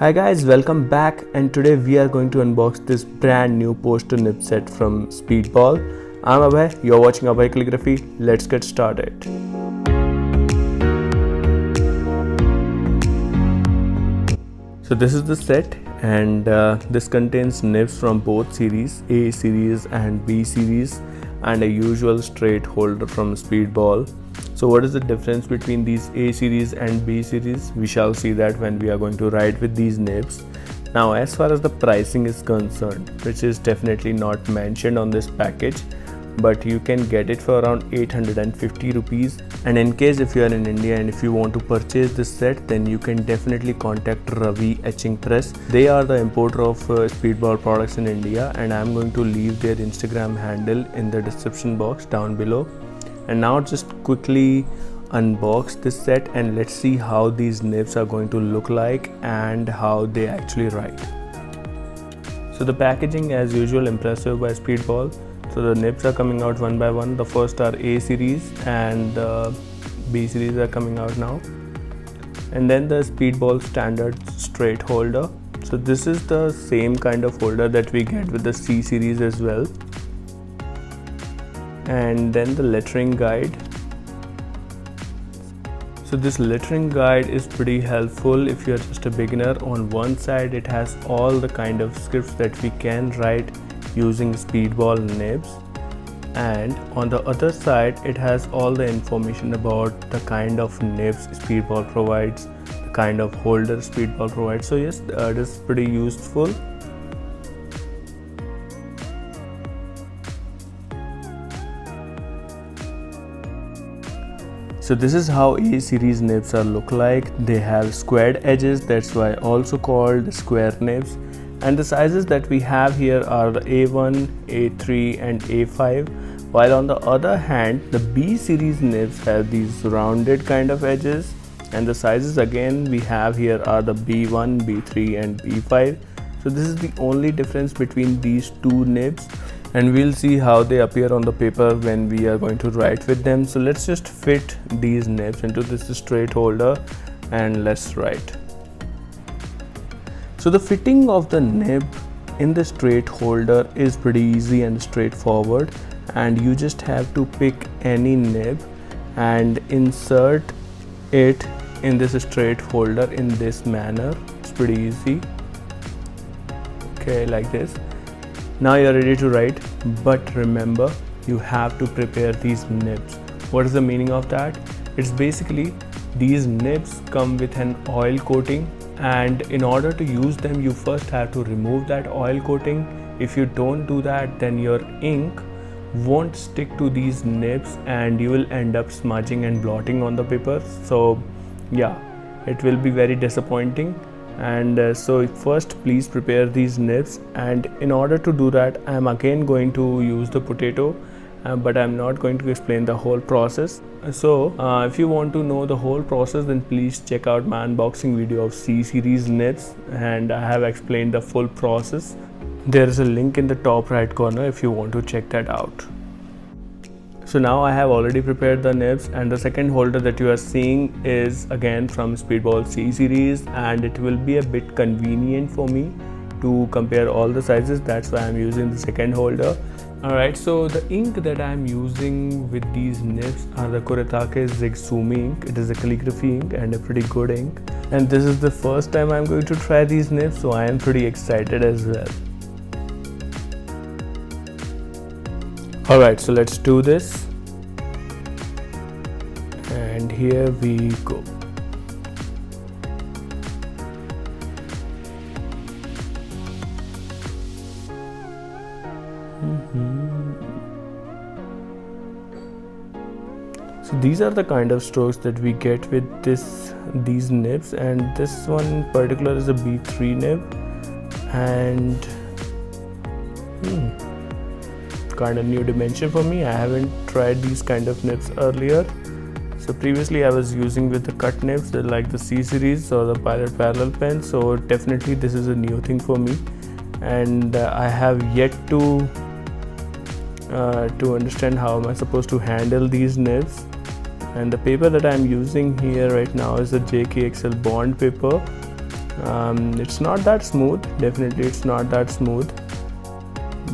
Hi guys, welcome back, and today we are going to unbox this brand new poster nib set from Speedball. I'm Abhay, you're watching Abhay Calligraphy. Let's get started. So this is the set, and this contains nibs from both series, A series and B series, and a usual straight holder from Speedball. So what is the difference between these A series and B series? We shall see that when we are going to write with these nibs. Now as far as the pricing is concerned, which is definitely not mentioned on this package, but you can get it for around 850 rupees. And in case if you are in India and if you want to purchase this set, then you can definitely contact Ravi Etching Press. They are the importer of Speedball products in India, and I'm going to leave their Instagram handle in the description box down below. And now just quickly unbox this set and let's see how these nibs are going to look like and how they actually write. So the packaging as usual impressive by Speedball. So the nibs are coming out one by one. The first are A series and the B series are coming out now. And then the Speedball standard straight holder. So this is the same kind of holder that we get with the C series as well. And then the lettering guide. So this lettering guide is pretty helpful if you're just a beginner. On one side it has all the kind of scripts that we can write using Speedball nibs, and on the other side it has all the information about the kind of nibs Speedball provides, the kind of holder Speedball provides. So yes, it is pretty useful. So this is how A series nibs are look like. They have squared edges, that's why also called square nibs. And the sizes that we have here are the A1, A3 and A5. While on the other hand, the B series nibs have these rounded kind of edges. And the sizes again we have here are the B1, B3 and B5. So this is the only difference between these two nibs. And we'll see how they appear on the paper when we are going to write with them. So let's just fit these nibs into this straight holder and let's write. So the fitting of the nib in the straight holder is pretty easy and straightforward, and you just have to pick any nib and insert it in this straight holder in this manner. It's pretty easy. Okay, like this. Now you're ready to write, but remember, you have to prepare these nibs. What is the meaning of that? It's basically these nibs come with an oil coating, and in order to use them you first have to remove that oil coating. If you don't do that, then your ink won't stick to these nibs and you will end up smudging and blotting on the paper. So yeah, it will be very disappointing. And so first please prepare these nibs, and in order to do that I am again going to use the potato, but I'm not going to explain the whole process. So if you want to know the whole process, then please check out my unboxing video of C series nibs, and I have explained the full process. There is a link in the top right corner if you want to check that out. So now I have already prepared the nibs, and the second holder that you are seeing is again from Speedball C series, and it will be a bit convenient for me to compare all the sizes. That's why I'm using the second holder. Alright, so the ink that I'm using with these nibs are the Kuretake Zigzumi ink. It is a calligraphy ink and a pretty good ink. And this is the first time I'm going to try these nibs, so I am pretty excited as well. Alright, so let's do this. And here we go. So these are the kind of strokes that we get with these nibs, and this one in particular is a B3 nib, and kind of new dimension for me. I haven't tried these kind of nibs earlier. So previously I was using with the cut nibs, like the C series or the Pilot parallel pen. So definitely this is a new thing for me, and I have yet to understand how am I supposed to handle these nibs. And the paper that I'm using here right now is the JKXL bond paper, It's not that smooth, definitely it's not that smooth,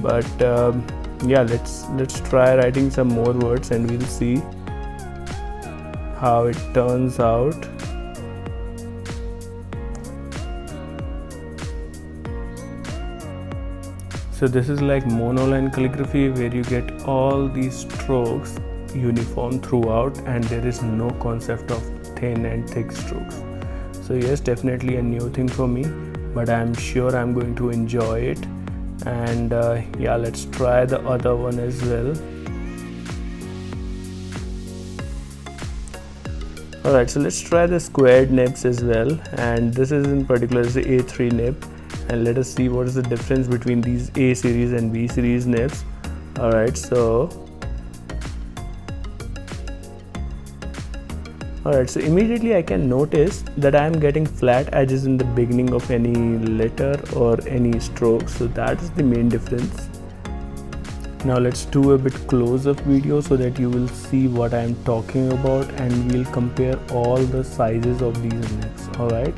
but yeah, let's try writing some more words and we'll see how it turns out. So this is like monoline calligraphy, where you get all these strokes uniform throughout and there is no concept of thin and thick strokes. So yes, definitely a new thing for me, but I'm sure I'm going to enjoy it. And yeah, let's try the other one as well. Alright, so let's try the squared nibs as well, and this is in particular is the A3 nib, and let us see what is the difference between these A series and B series nibs. Alright, so immediately I can notice that I am getting flat edges in the beginning of any letter or any stroke, so that is the main difference. Now let's do a bit close-up video so that you will see what I am talking about, and we'll compare all the sizes of these nibs. Alright,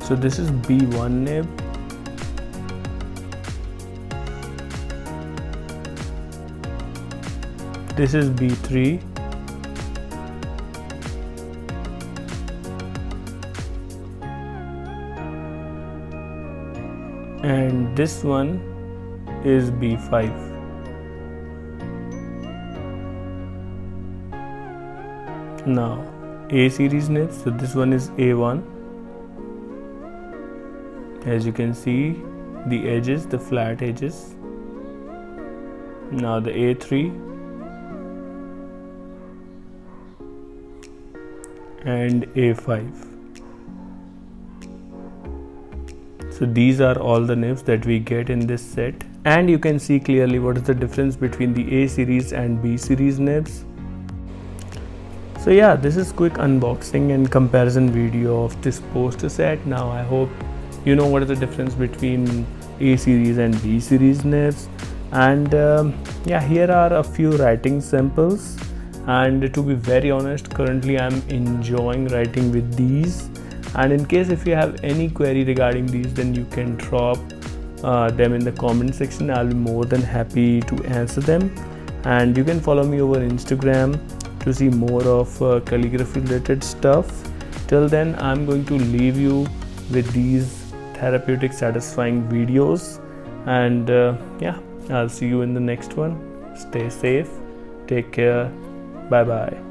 so this is B1 nib, this is B3, and this one is B5. Now A series nibs, so this one is A1. As you can see, the edges, the flat edges. Now the A3 and A5. So these are all the nibs that we get in this set, and you can see clearly what is the difference between the A series and B series nibs. So yeah, this is quick unboxing and comparison video of this poster set. Now I hope you know what is the difference between A series and B series nibs, and yeah, here are a few writing samples, and to be very honest, currently I'm enjoying writing with these. And in case if you have any query regarding these, then you can drop them in the comment section. I'll be more than happy to answer them, and you can follow me over Instagram to see more of calligraphy related stuff. Till then, I'm going to leave you with these therapeutic, satisfying videos, and yeah, I'll see you in the next one. Stay safe, take care, bye bye.